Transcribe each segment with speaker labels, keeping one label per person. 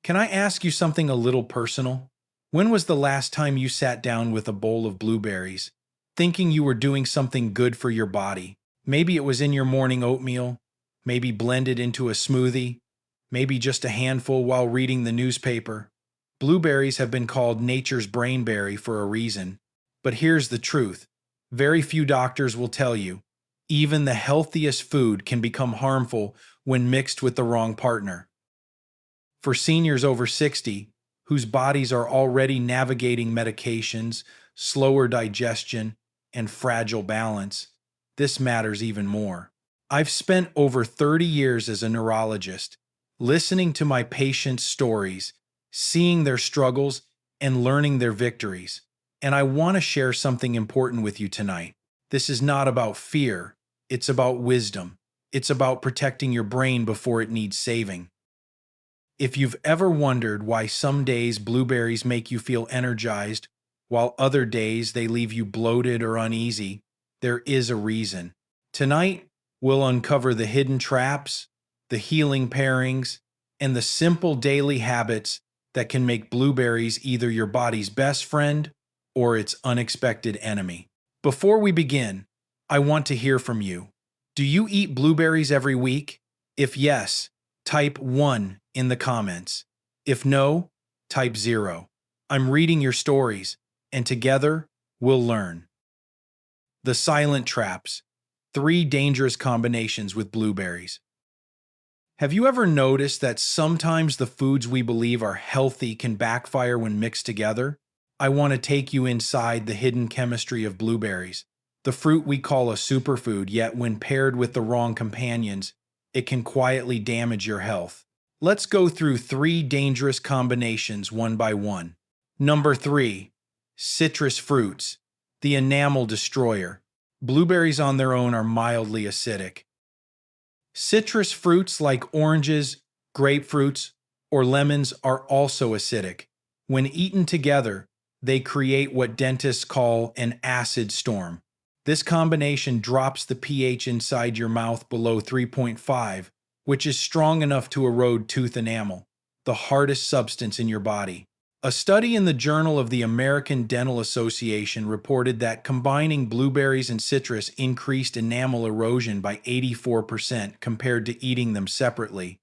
Speaker 1: Can I ask you something a little personal? When was the last time you sat down with a bowl of blueberries, thinking you were doing something good for your body? Maybe it was in your morning oatmeal, maybe blended into a smoothie, maybe just a handful while reading the newspaper. Blueberries have been called nature's brainberry for a reason. But here's the truth. Very few doctors will tell you, even the healthiest food can become harmful when mixed with the wrong partner. For seniors over 60, whose bodies are already navigating medications, slower digestion, and fragile balance, this matters even more. I've spent over 30 years as a neurologist, listening to my patients' stories, seeing their struggles, and learning their victories. And I want to share something important with you tonight. This is not about fear, it's about wisdom. It's about protecting your brain before it needs saving. If you've ever wondered why some days blueberries make you feel energized, while other days they leave you bloated or uneasy, there is a reason. Tonight, we'll uncover the hidden traps, the healing pairings, and the simple daily habits that can make blueberries either your body's best friend or its unexpected enemy. Before we begin, I want to hear from you. Do you eat blueberries every week? If yes, type 1 in the comments. If no, type 0. I'm reading your stories, and together, we'll learn. The silent traps. 3 dangerous combinations with blueberries. Have you ever noticed that sometimes the foods we believe are healthy can backfire when mixed together? I want to take you inside the hidden chemistry of blueberries, the fruit we call a superfood, yet when paired with the wrong companions, it can quietly damage your health. Let's go through 3 dangerous combinations one by one. Number 3. Citrus fruits, the enamel destroyer. Blueberries on their own are mildly acidic. Citrus fruits like oranges, grapefruits, or lemons are also acidic. When eaten together, they create what dentists call an acid storm. This combination drops the pH inside your mouth below 3.5, which is strong enough to erode tooth enamel, the hardest substance in your body. A study in the Journal of the American Dental Association reported that combining blueberries and citrus increased enamel erosion by 84% compared to eating them separately.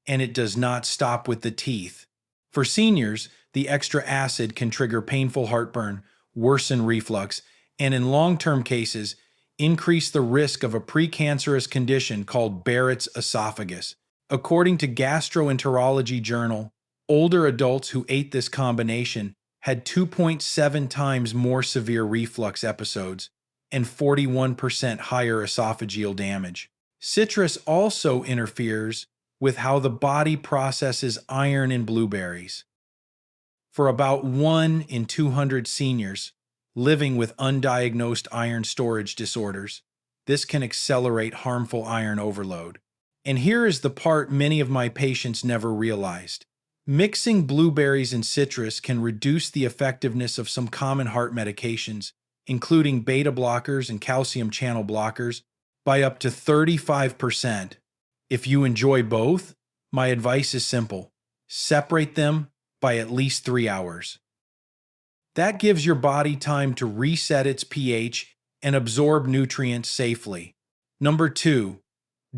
Speaker 1: And it does not stop with the teeth. For seniors, the extra acid can trigger painful heartburn, worsen reflux, and in long-term cases, increase the risk of a precancerous condition called Barrett's esophagus. According to Gastroenterology Journal, older adults who ate this combination had 2.7 times more severe reflux episodes and 41% higher esophageal damage. Citrus also interferes with how the body processes iron in blueberries. For about 1 in 200 seniors living with undiagnosed iron storage disorders, this can accelerate harmful iron overload. And here is the part many of my patients never realized. Mixing blueberries and citrus can reduce the effectiveness of some common heart medications, including beta blockers and calcium channel blockers, by up to 35%. If you enjoy both, my advice is simple. Separate them by at least 3 hours. That gives your body time to reset its pH and absorb nutrients safely. Number 2.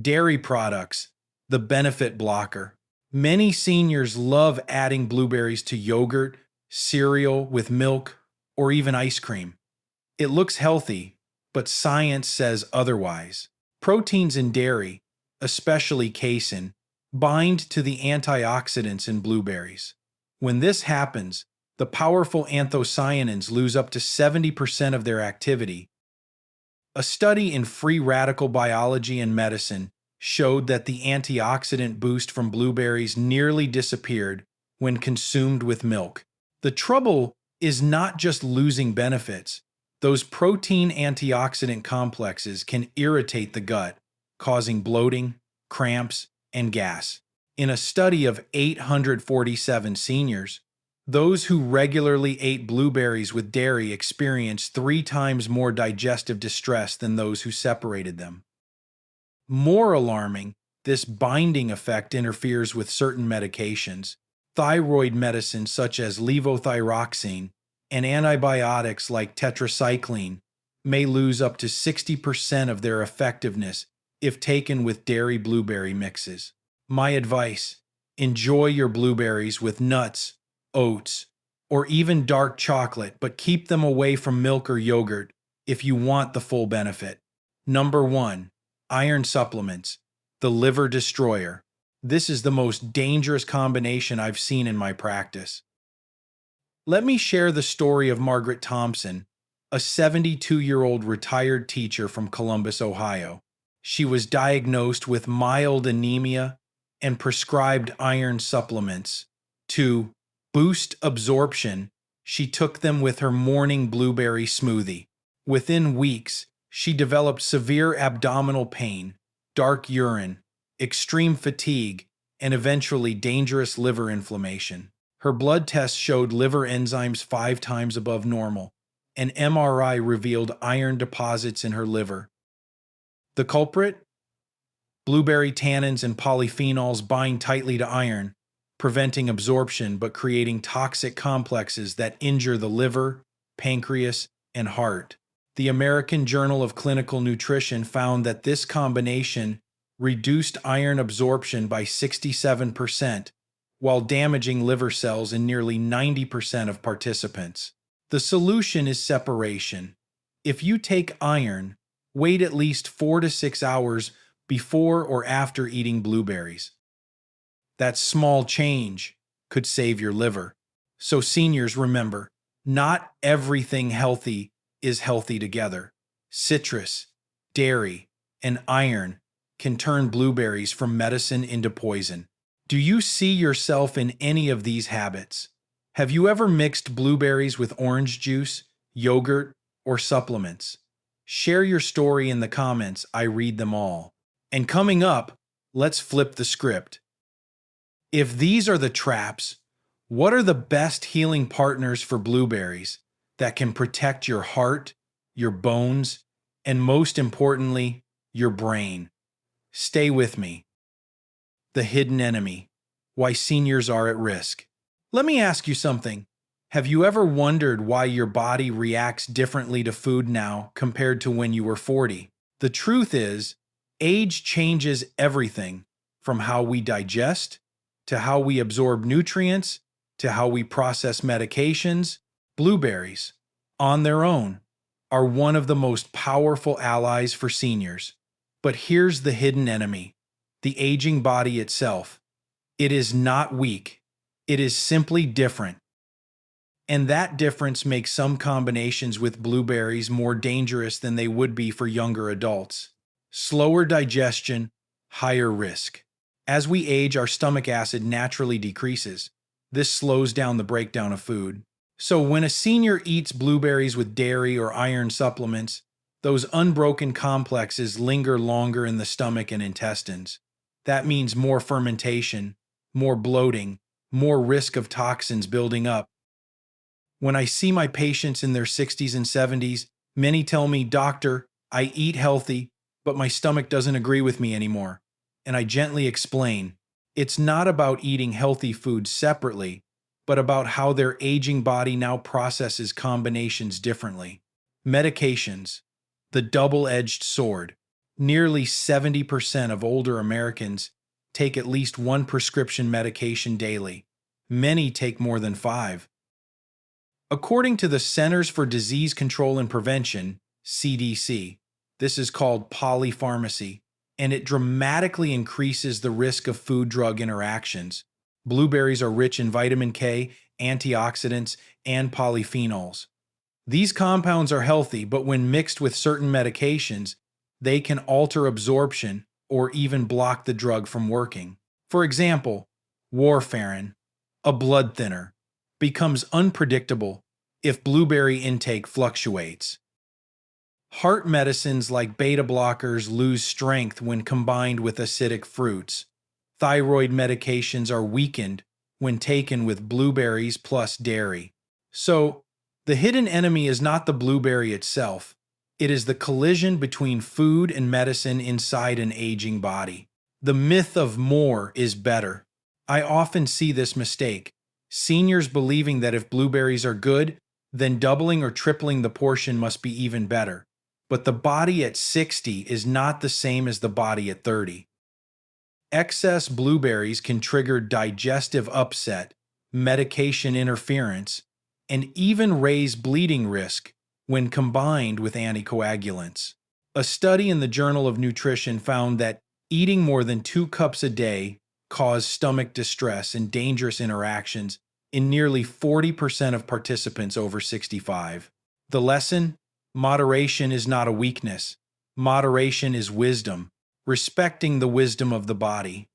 Speaker 1: Dairy products, the benefit blocker. Many seniors love adding blueberries to yogurt, cereal with milk, or even ice cream. It looks healthy, but science says otherwise. Proteins in dairy, especially casein, bind to the antioxidants in blueberries. When this happens, the powerful anthocyanins lose up to 70% of their activity. A study in Free Radical Biology and Medicine showed that the antioxidant boost from blueberries nearly disappeared when consumed with milk. The trouble is not just losing benefits. Those protein antioxidant complexes can irritate the gut, causing bloating, cramps, and gas. In a study of 847 seniors, those who regularly ate blueberries with dairy experienced 3 times more digestive distress than those who separated them. More alarming, This binding effect interferes with certain medications. Thyroid medicines such as levothyroxine and antibiotics like tetracycline may lose up to 60% of their effectiveness if taken with dairy blueberry mixes. My advice: enjoy your blueberries with nuts, oats, or even dark chocolate, but keep them away from milk or yogurt if you want the full benefit. Number 1. Iron supplements, the liver destroyer. This is the most dangerous combination I've seen in my practice. Let me share the story of Margaret Thompson, a 72-year-old retired teacher from Columbus, Ohio. She was diagnosed with mild anemia and prescribed iron supplements. To boost absorption, she took them with her morning blueberry smoothie. Within weeks, she developed severe abdominal pain, dark urine, extreme fatigue, and eventually dangerous liver inflammation. Her blood tests showed liver enzymes 5 times above normal. An MRI revealed iron deposits in her liver. The culprit? Blueberry tannins and polyphenols bind tightly to iron, preventing absorption but creating toxic complexes that injure the liver, pancreas, and heart. The American Journal of Clinical Nutrition found that this combination reduced iron absorption by 67%, while damaging liver cells in nearly 90% of participants. The solution is separation. If you take iron, wait at least 4 to 6 hours before or after eating blueberries. That small change could save your liver. So seniors, remember, not everything healthy is healthy together. Citrus, dairy, and iron can turn blueberries from medicine into poison. Do you see yourself in any of these habits? Have you ever mixed blueberries with orange juice, yogurt, or supplements? Share your story in the comments. I read them all. And coming up, let's flip the script. If these are the traps, what are the best healing partners for blueberries that can protect your heart, your bones, and most importantly, your brain? Stay with me. The hidden enemy. Why seniors are at risk. Let me ask you something. Have you ever wondered why your body reacts differently to food now compared to when you were 40? The truth is, age changes everything, from how we digest, to how we absorb nutrients, to how we process medications. Blueberries, on their own, are one of the most powerful allies for seniors. But here's the hidden enemy: the aging body itself. It is not weak. It is simply different. And that difference makes some combinations with blueberries more dangerous than they would be for younger adults. Slower digestion, higher risk. As we age, our stomach acid naturally decreases. This slows down the breakdown of food. So when a senior eats blueberries with dairy or iron supplements, those unbroken complexes linger longer in the stomach and intestines. That means more fermentation, more bloating, more risk of toxins building up. When I see my patients in their 60s and 70s, many tell me, "Doctor, I eat healthy, but my stomach doesn't agree with me anymore." And I gently explain, it's not about eating healthy foods separately, but about how their aging body now processes combinations differently. Medications, the double-edged sword. Nearly 70% of older Americans take at least one prescription medication daily. Many take more than 5. According to the Centers for Disease Control and Prevention, CDC, this is called polypharmacy, and it dramatically increases the risk of food-drug interactions. Blueberries are rich in vitamin K, antioxidants, and polyphenols. These compounds are healthy, but when mixed with certain medications, they can alter absorption or even block the drug from working. For example, warfarin, a blood thinner, becomes unpredictable if blueberry intake fluctuates. Heart medicines like beta blockers lose strength when combined with acidic fruits. Thyroid medications are weakened when taken with blueberries plus dairy. So, the hidden enemy is not the blueberry itself. It is the collision between food and medicine inside an aging body. The myth of more is better. I often see this mistake. Seniors believing that if blueberries are good, then doubling or tripling the portion must be even better. But the body at 60 is not the same as the body at 30. Excess blueberries can trigger digestive upset, medication interference, and even raise bleeding risk when combined with anticoagulants. A study in the Journal of Nutrition found that eating more than 2 cups a day caused stomach distress and dangerous interactions in nearly 40% of participants over 65. The lesson? Moderation is not a weakness. Moderation is wisdom, respecting the wisdom of the body.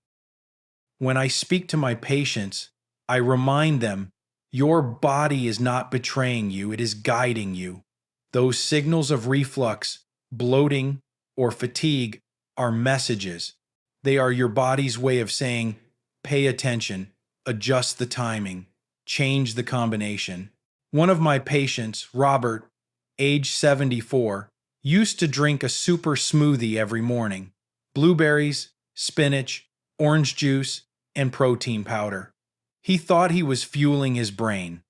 Speaker 1: When I speak to my patients, I remind them, your body is not betraying you, it is guiding you. Those signals of reflux, bloating, or fatigue are messages. They are your body's way of saying, pay attention, adjust the timing, change the combination. One of my patients, Robert, age 74, used to drink a super smoothie every morning. Blueberries, spinach, orange juice, and protein powder. He thought he was fueling his brain.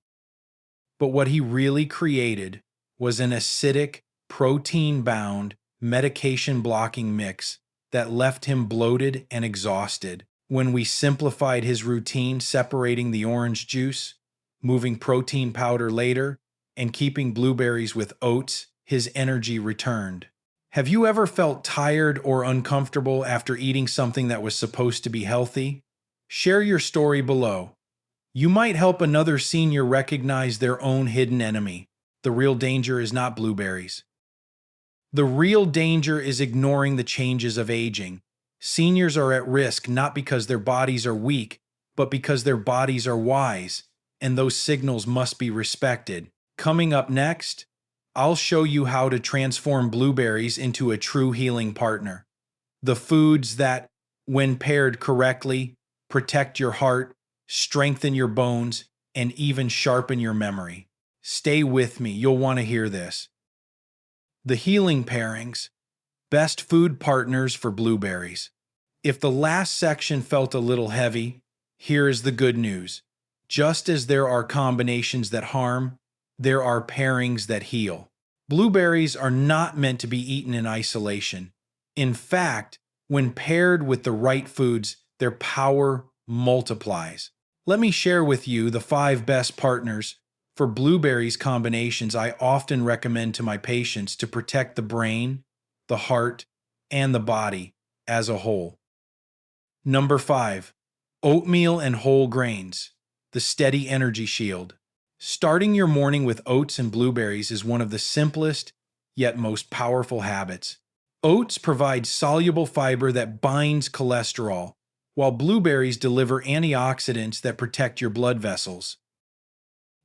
Speaker 1: But what he really created was an acidic, protein-bound, medication-blocking mix that left him bloated and exhausted. When we simplified his routine, separating the orange juice, moving protein powder later, and keeping blueberries with oats, his energy returned. Have you ever felt tired or uncomfortable after eating something that was supposed to be healthy? Share your story below. You might help another senior recognize their own hidden enemy. The real danger is not blueberries. The real danger is ignoring the changes of aging. Seniors are at risk not because their bodies are weak, but because their bodies are wise, and those signals must be respected. Coming up next, I'll show you how to transform blueberries into a true healing partner. The foods that, when paired correctly, protect your heart, strengthen your bones, and even sharpen your memory. Stay with me, you'll want to hear this. The healing pairings, best food partners for blueberries. If the last section felt a little heavy, here is the good news. Just as there are combinations that harm, there are pairings that heal. Blueberries are not meant to be eaten in isolation. In fact, when paired with the right foods, their power multiplies. Let me share with you the 5 best partners for blueberries combinations I often recommend to my patients to protect the brain, the heart, and the body as a whole. Number 5. Oatmeal and whole grains, the steady energy shield. Starting your morning with oats and blueberries is one of the simplest yet most powerful habits. Oats provide soluble fiber that binds cholesterol, while blueberries deliver antioxidants that protect your blood vessels.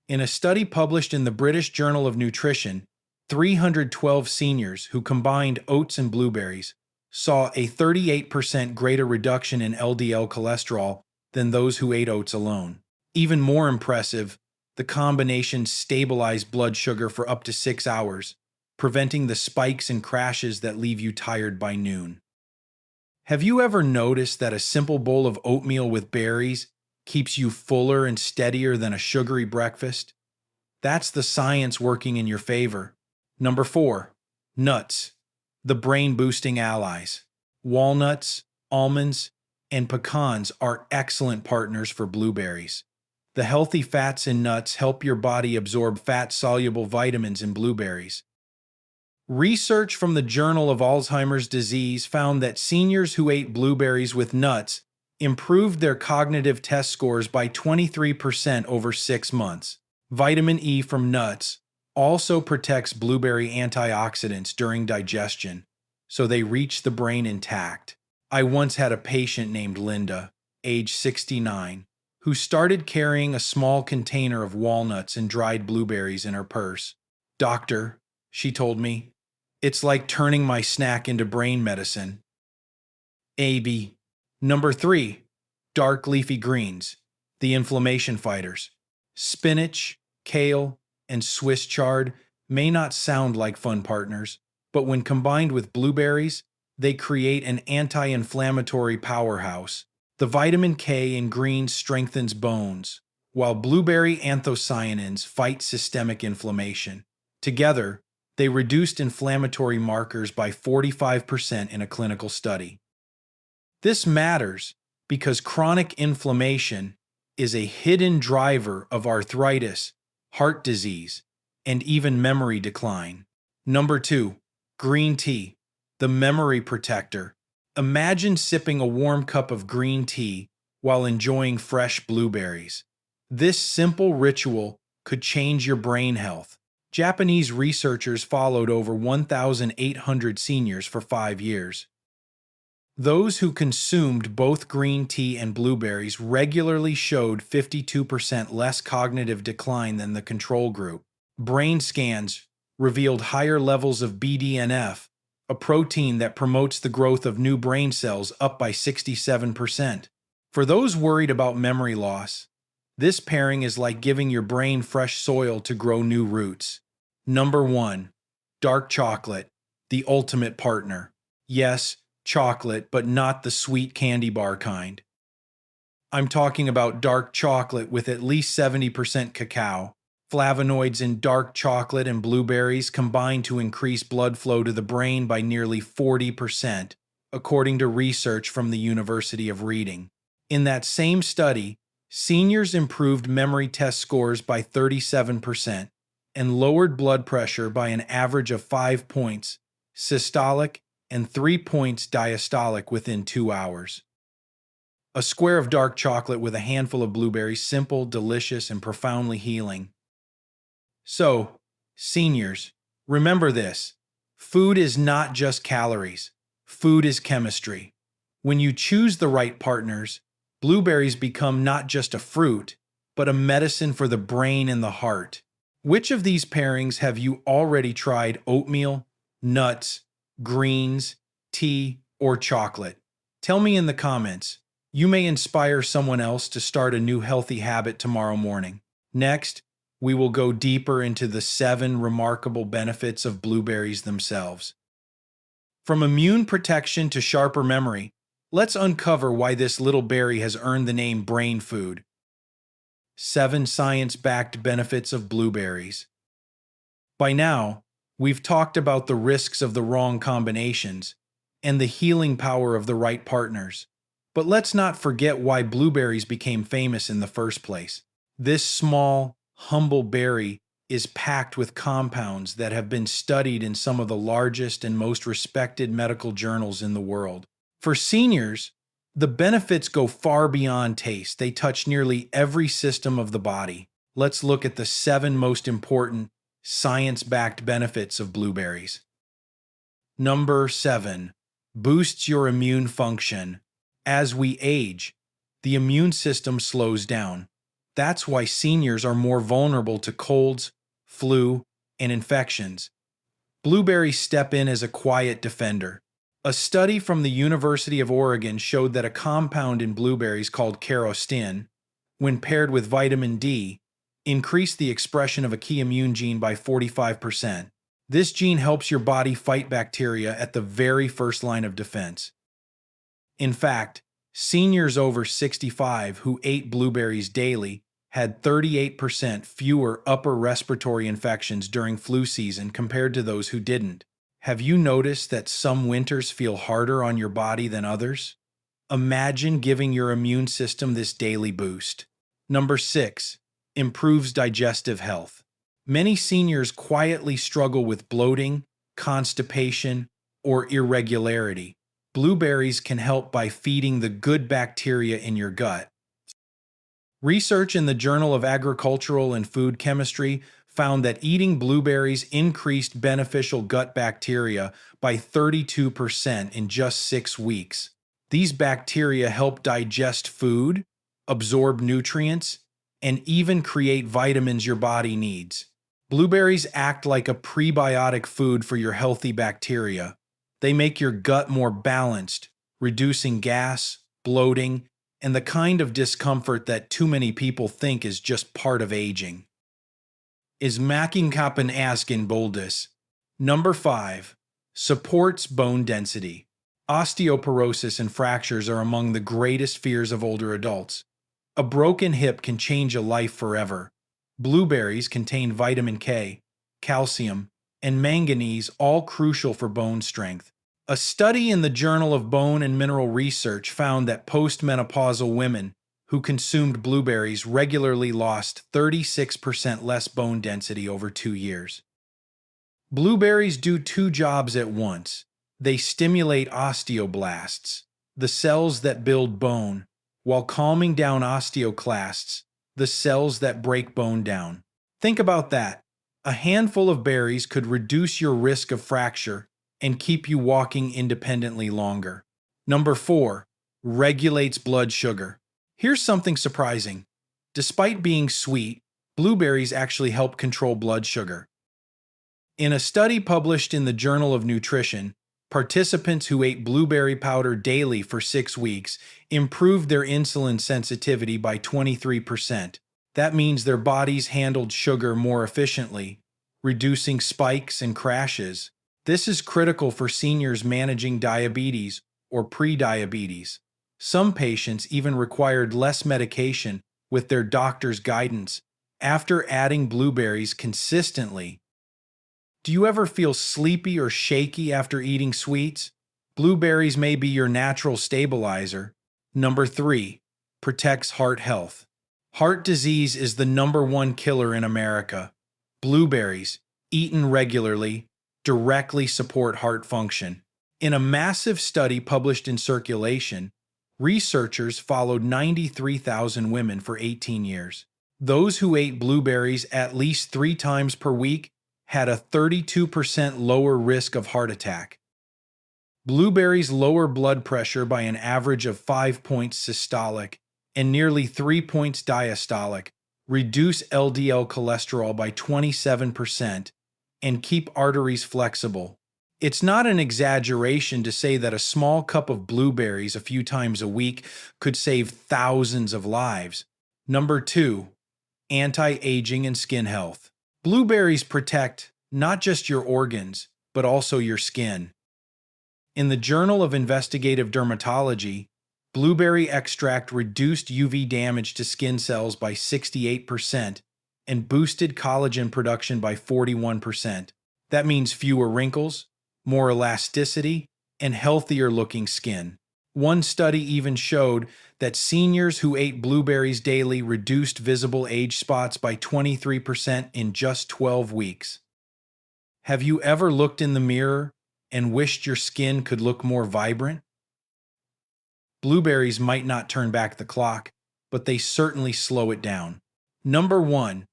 Speaker 1: In a study published in the British Journal of Nutrition, 312 seniors who combined oats and blueberries saw a 38% greater reduction in LDL cholesterol than those who ate oats alone. Even more impressive, the combination stabilized blood sugar for up to 6 hours, preventing the spikes and crashes that leave you tired by noon. Have you ever noticed that a simple bowl of oatmeal with berries keeps you fuller and steadier than a sugary breakfast? That's the science working in your favor. Number 4. Nuts, the brain-boosting allies. Walnuts, almonds, and pecans are excellent partners for blueberries. The healthy fats in nuts help your body absorb fat-soluble vitamins in blueberries. Research from the Journal of Alzheimer's Disease found that seniors who ate blueberries with nuts improved their cognitive test scores by 23% over 6 months. Vitamin E from nuts also protects blueberry antioxidants during digestion, so they reach the brain intact. I once had a patient named Linda, age 69, who started carrying a small container of walnuts and dried blueberries in her purse. "Doctor," she told me, "it's like turning my snack into brain medicine." AB. Number 3. Dark leafy greens, the inflammation fighters. Spinach, kale, and Swiss chard may not sound like fun partners, but when combined with blueberries, They create an anti-inflammatory powerhouse. The vitamin K in greens strengthens bones, while blueberry anthocyanins fight systemic inflammation. Together, they reduced inflammatory markers by 45% in a clinical study. This matters because chronic inflammation is a hidden driver of arthritis, heart disease, and even memory decline. Number 2, green tea, the memory protector. Imagine sipping a warm cup of green tea while enjoying fresh blueberries. This simple ritual could change your brain health. Japanese researchers followed over 1,800 seniors for 5 years. Those who consumed both green tea and blueberries regularly showed 52% less cognitive decline than the control group. Brain scans revealed higher levels of BDNF, a protein that promotes the growth of new brain cells, up by 67%. For those worried about memory loss, this pairing is like giving your brain fresh soil to grow new roots. Number 1. Dark chocolate, the ultimate partner. Yes, chocolate, but not the sweet candy bar kind. I'm talking about dark chocolate with at least 70% cacao. Flavonoids in dark chocolate and blueberries combine to increase blood flow to the brain by nearly 40%, according to research from the University of Reading. In that same study, seniors improved memory test scores by 37% and lowered blood pressure by an average of 5 points systolic and 3 points diastolic within 2 hours. A square of dark chocolate with a handful of blueberries, simple, delicious, and profoundly healing. So, seniors, remember this. Food is not just calories. Food is chemistry. When you choose the right partners, blueberries become not just a fruit, but a medicine for the brain and the heart. Which of these pairings have you already tried? Oatmeal, nuts, greens, tea, or chocolate? Tell me in the comments. You may inspire someone else to start a new healthy habit tomorrow morning. Next, we will go deeper into the 7 remarkable benefits of blueberries themselves. From immune protection to sharper memory, let's uncover why this little berry has earned the name brain food. 7 science-backed benefits of blueberries. By now, we've talked about the risks of the wrong combinations and the healing power of the right partners. But let's not forget why blueberries became famous in the first place. This small, humble berry is packed with compounds that have been studied in some of the largest and most respected medical journals in the world. For seniors, the benefits go far beyond taste. They touch nearly every system of the body. Let's look at the 7 most important science-backed benefits of blueberries. Number 7. Boosts your immune function. As we age, the immune system slows down. That's why seniors are more vulnerable to colds, flu, and infections. Blueberries step in as a quiet defender. A study from the University of Oregon showed that a compound in blueberries called carostin, when paired with vitamin D, increased the expression of a key immune gene by 45%. This gene helps your body fight bacteria at the very first line of defense. In fact, seniors over 65 who ate blueberries daily had 38% fewer upper respiratory infections during flu season compared to those who didn't. Have you noticed that some winters feel harder on your body than others? Imagine giving your immune system this daily boost. Number 6. Improves digestive health. Many seniors quietly struggle with bloating, constipation, or irregularity. Blueberries can help by feeding the good bacteria in your gut. Research in the Journal of Agricultural and Food Chemistry found that eating blueberries increased beneficial gut bacteria by 32% in just 6 weeks. These bacteria help digest food, absorb nutrients, and even create vitamins your body needs. Blueberries act like a prebiotic food for your healthy bacteria. They make your gut more balanced, reducing gas, bloating, and the kind of discomfort that too many people think is just part of aging. Is makkingkappen askin boldus. Number 5. Supports bone density. Osteoporosis and fractures are among the greatest fears of older adults. A broken hip can change a life forever. Blueberries contain vitamin K, calcium, and manganese, all crucial for bone strength. A study in the Journal of Bone and Mineral Research found that postmenopausal women who consumed blueberries regularly lost 36% less bone density over 2 years. Blueberries do two jobs at once. They stimulate osteoblasts, the cells that build bone, while calming down osteoclasts, the cells that break bone down. Think about that. A handful of berries could reduce your risk of fracture and keep you walking independently longer. Number 4, regulates blood sugar. Here's something surprising. Despite being sweet, blueberries actually help control blood sugar. In a study published in the Journal of Nutrition, participants who ate blueberry powder daily for 6 weeks improved their insulin sensitivity by 23%. That means their bodies handled sugar more efficiently, reducing spikes and crashes. This is critical for seniors managing diabetes or prediabetes. Some patients even required less medication with their doctor's guidance after adding blueberries consistently. Do you ever feel sleepy or shaky after eating sweets? Blueberries may be your natural stabilizer. Number 3, protects heart health. Heart disease is the #1 killer in America. Blueberries, eaten regularly, directly support heart function. In a massive study published in Circulation, researchers followed 93,000 women for 18 years. Those who ate blueberries at least 3 times per week had a 32% lower risk of heart attack. Blueberries lower blood pressure by an average of 5 points systolic and nearly 3 points diastolic, reduce LDL cholesterol by 27%, and keep arteries flexible. It's not an exaggeration to say that a small cup of blueberries a few times a week could save thousands of lives. Number 2, anti-aging and skin health. Blueberries protect not just your organs, but also your skin. In the Journal of Investigative Dermatology, blueberry extract reduced UV damage to skin cells by 68% and boosted collagen production by 41%. That means fewer wrinkles, more elasticity, and healthier looking skin. One study even showed that seniors who ate blueberries daily reduced visible age spots by 23% in just 12 weeks. Have you ever looked in the mirror and wished your skin could look more vibrant? Blueberries might not turn back the clock, but they certainly slow it down. Number 1,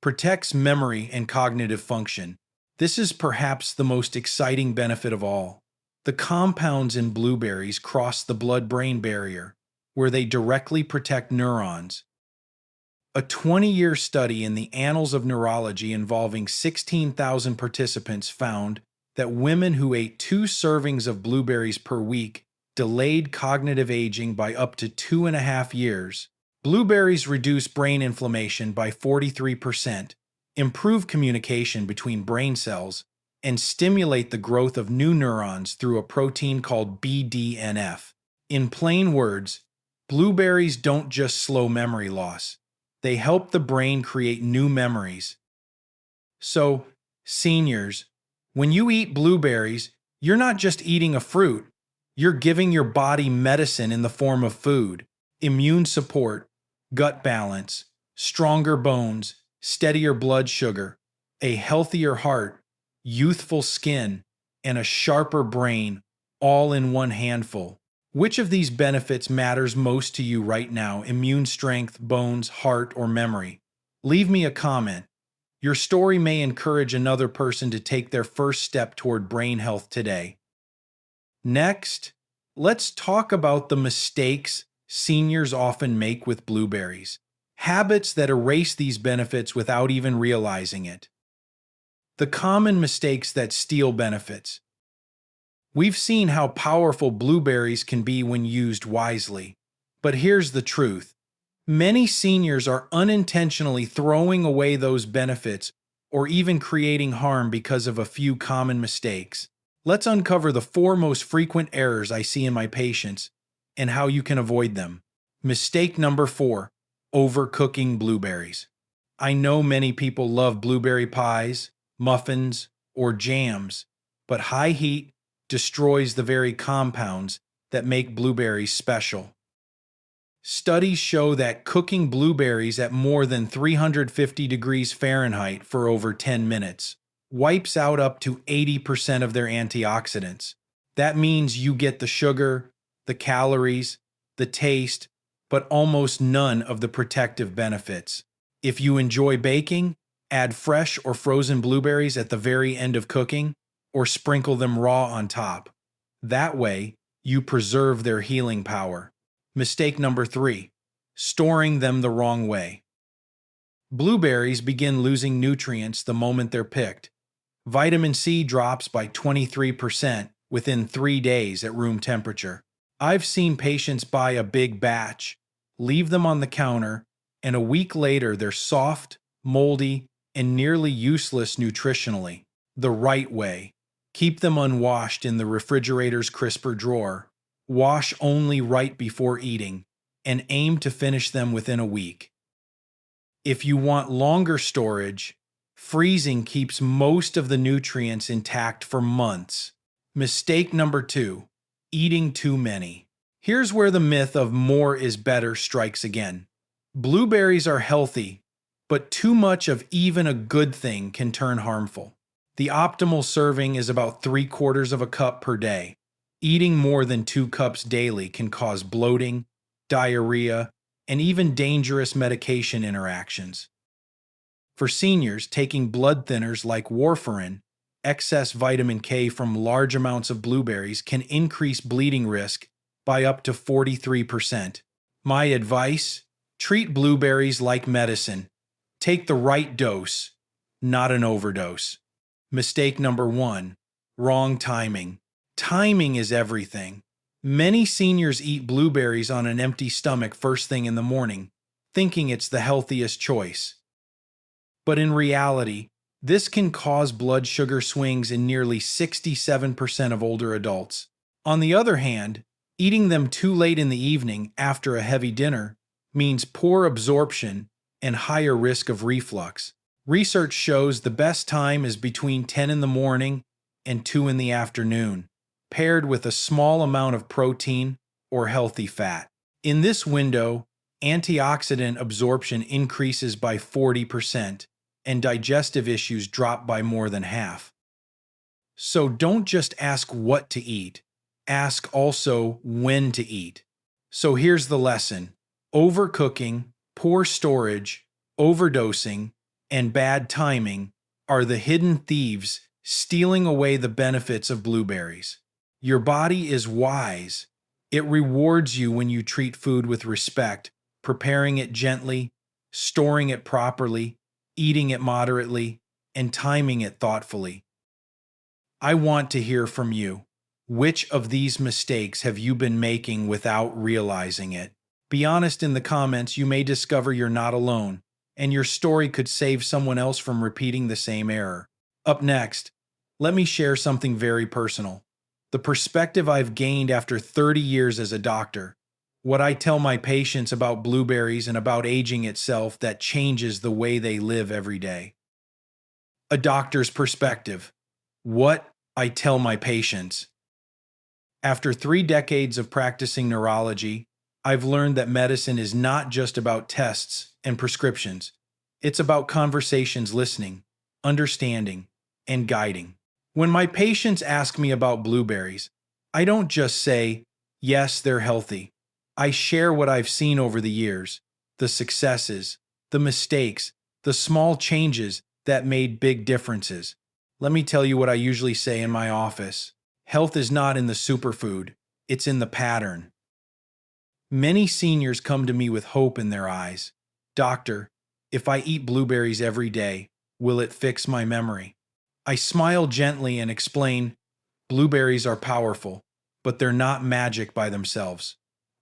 Speaker 1: protects memory and cognitive function. This is perhaps the most exciting benefit of all. The compounds in blueberries cross the blood-brain barrier, where they directly protect neurons. A 20-year study in the Annals of Neurology involving 16,000 participants found that women who ate 2 servings of blueberries per week delayed cognitive aging by up to 2.5 years. Blueberries reduce brain inflammation by 43%, improve communication between brain cells, and stimulate the growth of new neurons through a protein called BDNF. In plain words, blueberries don't just slow memory loss. They help the brain create new memories. So, seniors, when you eat blueberries, you're not just eating a fruit. You're giving your body medicine in the form of food, immune support, gut balance, stronger bones, steadier blood sugar, a healthier heart, youthful skin, and a sharper brain, all in one handful. Which of these benefits matters most to you right now? Immune strength, bones, heart, or memory? Leave me a comment. Your story may encourage another person to take their first step toward brain health today. Next, let's talk about the mistakes seniors often make with blueberries. Habits that erase these benefits without even realizing it. The common mistakes that steal benefits. We've seen how powerful blueberries can be when used wisely. But here's the truth. Many seniors are unintentionally throwing away those benefits or even creating harm because of a few common mistakes. Let's uncover the 4 most frequent errors I see in my patients and how you can avoid them. Mistake number 4: overcooking blueberries. I know many people love blueberry pies, muffins, or jams, but high heat destroys the very compounds that make blueberries special. Studies show that cooking blueberries at more than 350 degrees Fahrenheit for over 10 minutes wipes out up to 80% of their antioxidants. That means you get the sugar, the calories, the taste, but almost none of the protective benefits. If you enjoy baking, add fresh or frozen blueberries at the very end of cooking, or sprinkle them raw on top. That way, you preserve their healing power. Mistake number 3: storing them the wrong way. Blueberries begin losing nutrients the moment they're picked. Vitamin C drops by 23% within 3 days at room temperature. I've seen patients buy a big batch, leave them on the counter, and a week later they're soft, moldy, and nearly useless nutritionally. The right way: keep them unwashed in the refrigerator's crisper drawer. Wash only right before eating, and aim to finish them within a week. If you want longer storage, freezing keeps most of the nutrients intact for months. Mistake number 2: eating too many. Here's where the myth of more is better strikes again. Blueberries are healthy, but too much of even a good thing can turn harmful. The optimal serving is about 3/4 of a cup per day. Eating more than 2 cups daily can cause bloating, diarrhea, and even dangerous medication interactions. For seniors, taking blood thinners like warfarin, excess vitamin K from large amounts of blueberries can increase bleeding risk by up to 43%. My advice: treat blueberries like medicine. Take the right dose, not an overdose. Mistake number 1: wrong timing. Timing is everything. Many seniors eat blueberries on an empty stomach first thing in the morning, thinking it's the healthiest choice. But in reality, this can cause blood sugar swings in nearly 67% of older adults. On the other hand, eating them too late in the evening after a heavy dinner means poor absorption and higher risk of reflux. Research shows the best time is between 10 in the morning and 2 in the afternoon, paired with a small amount of protein or healthy fat. In this window, antioxidant absorption increases by 40%, and digestive issues drop by more than half. So don't just ask what to eat, ask also when to eat. So here's the lesson: overcooking, poor storage, overdosing, and bad timing are the hidden thieves stealing away the benefits of blueberries. Your body is wise. It rewards you when you treat food with respect, preparing it gently, storing it properly, eating it moderately, and timing it thoughtfully. I want to hear from you. Which of these mistakes have you been making without realizing it? Be honest in the comments. You may discover you're not alone, and your story could save someone else from repeating the same error. Up next, let me share something very personal. The perspective I've gained after 30 years as a doctor. What I tell my patients about blueberries and about aging itself that changes the way they live every day. A doctor's perspective. What I tell my patients. After 3 decades of practicing neurology, I've learned that medicine is not just about tests and prescriptions. It's about conversations, listening, understanding, and guiding. When my patients ask me about blueberries, I don't just say, yes, they're healthy. I share what I've seen over the years, the successes, the mistakes, the small changes that made big differences. Let me tell you what I usually say in my office. Health is not in the superfood, it's in the pattern. Many seniors come to me with hope in their eyes. Doctor, if I eat blueberries every day, will it fix my memory? I smile gently and explain, blueberries are powerful, but they're not magic by themselves.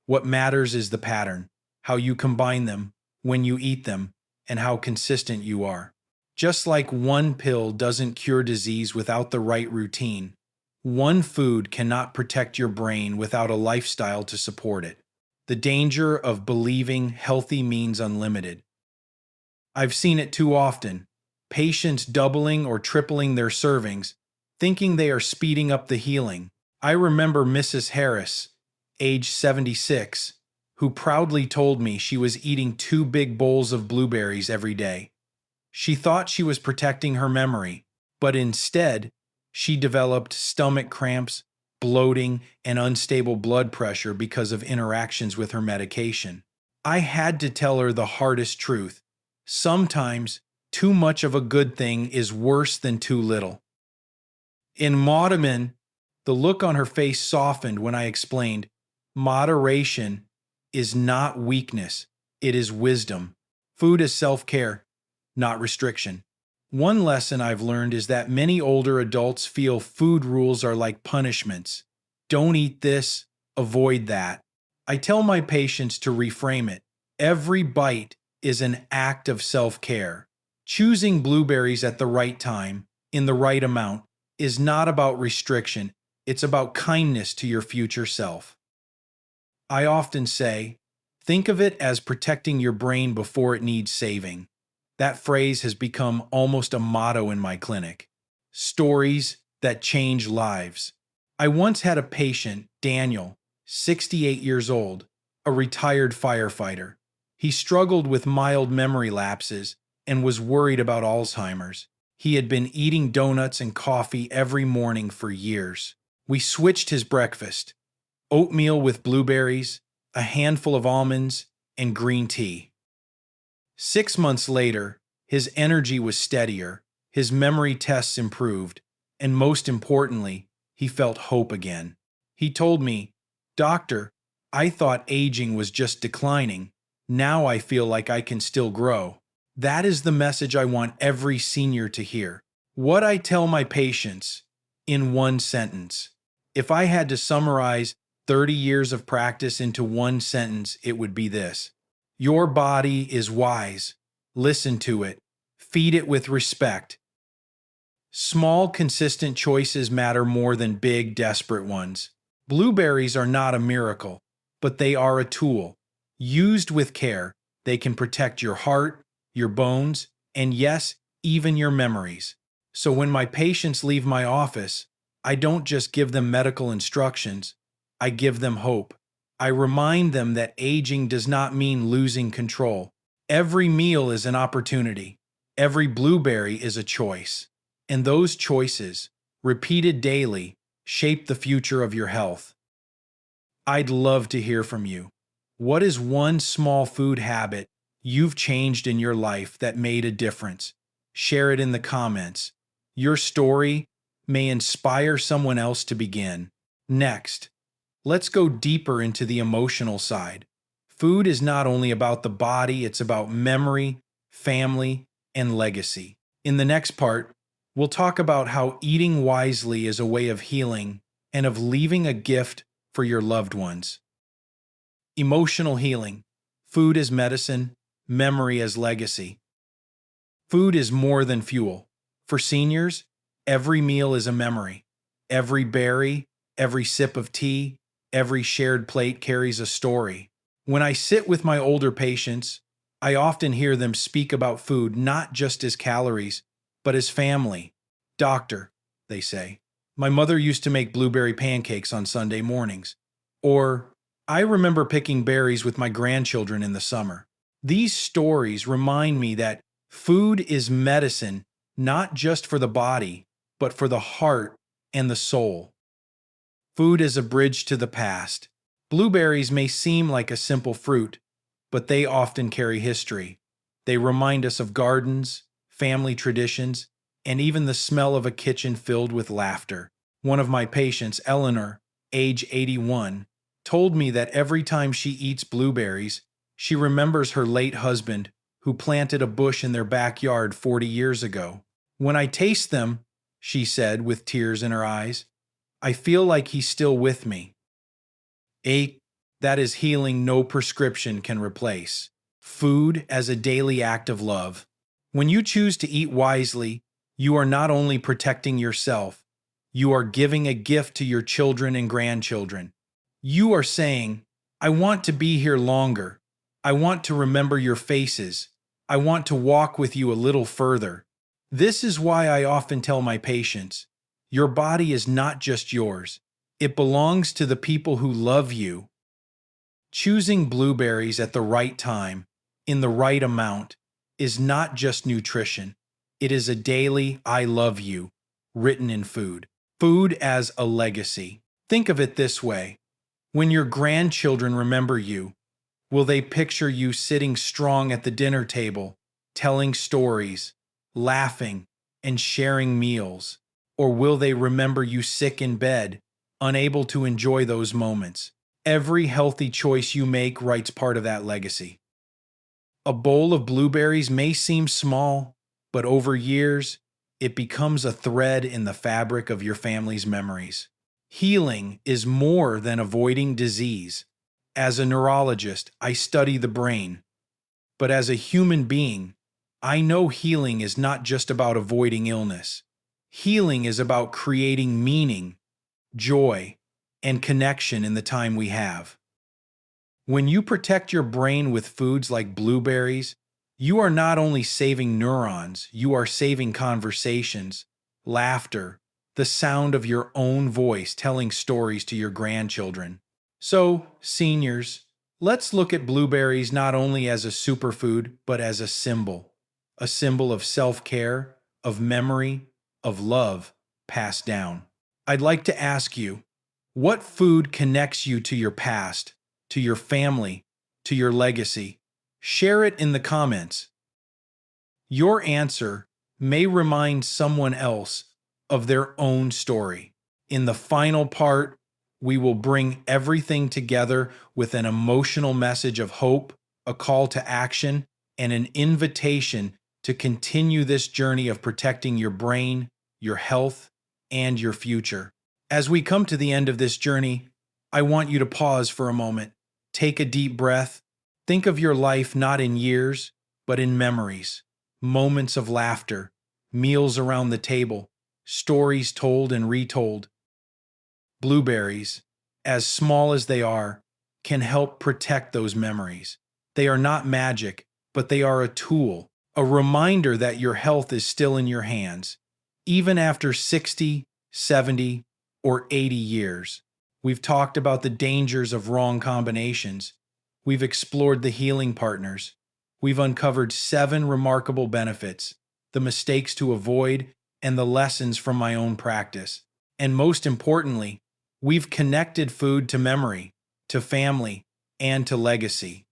Speaker 1: What matters is the pattern, how you combine them, when you eat them, and how consistent you are. Just like one pill doesn't cure disease without the right routine, One food cannot protect your brain without a lifestyle to support it. The danger of believing healthy means unlimited. I've seen it too often. Patients doubling or tripling their servings, thinking they are speeding up the healing. I remember Mrs. Harris, age 76, who proudly told me she was eating 2 big bowls of blueberries every day. She thought she was protecting her memory, but instead, she developed stomach cramps, bloating, and unstable blood pressure because of interactions with her medication. I had to tell her the hardest truth. Sometimes, too much of a good thing is worse than too little. In Maudemon, the look on her face softened when I explained, moderation is not weakness, it is wisdom. Food is self-care, not restriction. One lesson I've learned is that many older adults feel food rules are like punishments. Don't eat this, avoid that. I tell my patients to reframe it. Every bite is an act of self-care. Choosing blueberries at the right time, in the right amount, is not about restriction, it's about kindness to your future self. I often say, think of it as protecting your brain before it needs saving. That phrase has become almost a motto in my clinic. Stories that change lives. I once had a patient, Daniel, 68 years old, a retired firefighter. He struggled with mild memory lapses and was worried about Alzheimer's. He had been eating donuts and coffee every morning for years. We switched his breakfast: oatmeal with blueberries, a handful of almonds, and green tea. 6 months later, his energy was steadier, his memory tests improved, and most importantly, he felt hope again. He told me, "Doctor, I thought aging was just declining. Now I feel like I can still grow." That is the message I want every senior to hear. What I tell my patients in one sentence. If I had to summarize 30 years of practice into one sentence, it would be this: your body is wise. Listen to it. Feed it with respect. Small, consistent choices matter more than big, desperate ones. Blueberries are not a miracle, but they are a tool. Used with care, they can protect your heart, your bones, and yes, even your memories. So when my patients leave my office, I don't just give them medical instructions, I give them hope. I remind them that aging does not mean losing control. Every meal is an opportunity. Every blueberry is a choice. And those choices, repeated daily, shape the future of your health. I'd love to hear from you. What is one small food habit you've changed in your life that made a difference? Share it in the comments. Your story may inspire someone else to begin. Next, let's go deeper into the emotional side. Food is not only about the body, it's about memory, family, and legacy. In the next part, we'll talk about how eating wisely is a way of healing and of leaving a gift for your loved ones. Emotional healing. Food as medicine, memory as legacy. Food is more than fuel. For seniors, every meal is a memory. Every berry, every sip of tea, every shared plate carries a story. When I sit with my older patients, I often hear them speak about food not just as calories, but as family. "Doctor," they say, "my mother used to make blueberry pancakes on Sunday mornings." Or, "I remember picking berries with my grandchildren in the summer." These stories remind me that food is medicine not just for the body, but for the heart and the soul. Food is a bridge to the past. Blueberries may seem like a simple fruit, but they often carry history. They remind us of gardens, family traditions, and even the smell of a kitchen filled with laughter. One of my patients, Eleanor, age 81, told me that every time she eats blueberries, she remembers her late husband who planted a bush in their backyard 40 years ago. "When I taste them," she said with tears in her eyes, "I feel like he's still with me." That is healing no prescription can replace. Food as a daily act of love. When you choose to eat wisely, you are not only protecting yourself, You are giving a gift to your children and grandchildren. You are saying, I want to be here longer. I want to remember your faces. I want to walk with you a little further. This is why I often tell my patients, your body is not just yours. It belongs to the people who love you. Choosing blueberries at the right time, in the right amount, is not just nutrition. It is a daily I love you written in food. Food as a legacy. Think of it this way. When your grandchildren remember you, will they picture you sitting strong at the dinner table, telling stories, laughing, and sharing meals? Or will they remember you sick in bed, unable to enjoy those moments? Every healthy choice you make writes part of that legacy. A bowl of blueberries may seem small, but over years, it becomes a thread in the fabric of your family's memories. Healing is more than avoiding disease. As a neurologist, I study the brain. But as a human being, I know healing is not just about avoiding illness. Healing is about creating meaning, joy, and connection in the time we have. When you protect your brain with foods like blueberries, you are not only saving neurons, you are saving conversations, laughter, the sound of your own voice telling stories to your grandchildren. So, seniors, let's look at blueberries not only as a superfood, but as a symbol of self-care, of memory, of love passed down. I'd like to ask you, what food connects you to your past, to your family, to your legacy? Share it in the comments. Your answer may remind someone else of their own story. In the final part, we will bring everything together with an emotional message of hope, a call to action, and an invitation to continue this journey of protecting your brain, your health, and your future. As we come to the end of this journey, I want you to pause for a moment. Take a deep breath. Think of your life not in years, but in memories. Moments of laughter, meals around the table, stories told and retold. Blueberries, as small as they are, can help protect those memories. They are not magic, but they are a tool, a reminder that your health is still in your hands, even after 60, 70, or 80 years. We've talked about the dangers of wrong combinations. We've explored the healing partners. We've uncovered 7 remarkable benefits, the mistakes to avoid, and the lessons from my own practice. And most importantly, we've connected food to memory, to family, and to legacy.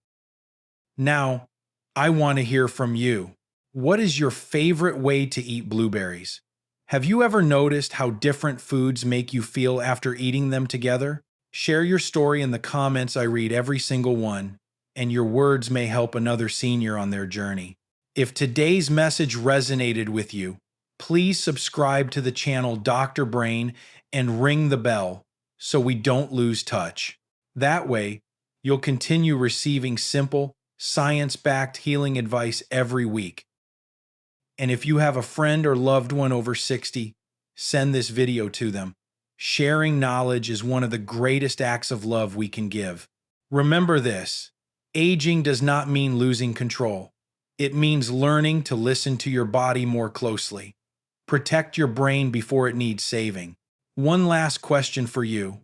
Speaker 1: Now, I want to hear from you. What is your favorite way to eat blueberries? Have you ever noticed how different foods make you feel after eating them together? Share your story in the comments. I read every single one, and your words may help another senior on their journey. If today's message resonated with you, please subscribe to the channel Dr. Brain and ring the bell so we don't lose touch. That way, you'll continue receiving simple, science-backed healing advice every week. And if you have a friend or loved one over 60, send this video to them. Sharing knowledge is one of the greatest acts of love we can give. Remember this, aging does not mean losing control. It means learning to listen to your body more closely. Protect your brain before it needs saving. One last question for you.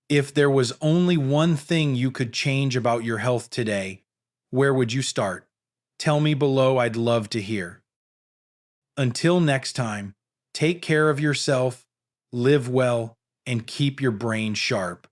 Speaker 1: If there was only one thing you could change about your health today, where would you start? Tell me below, I'd love to hear. Until next time, take care of yourself, live well, and keep your brain sharp.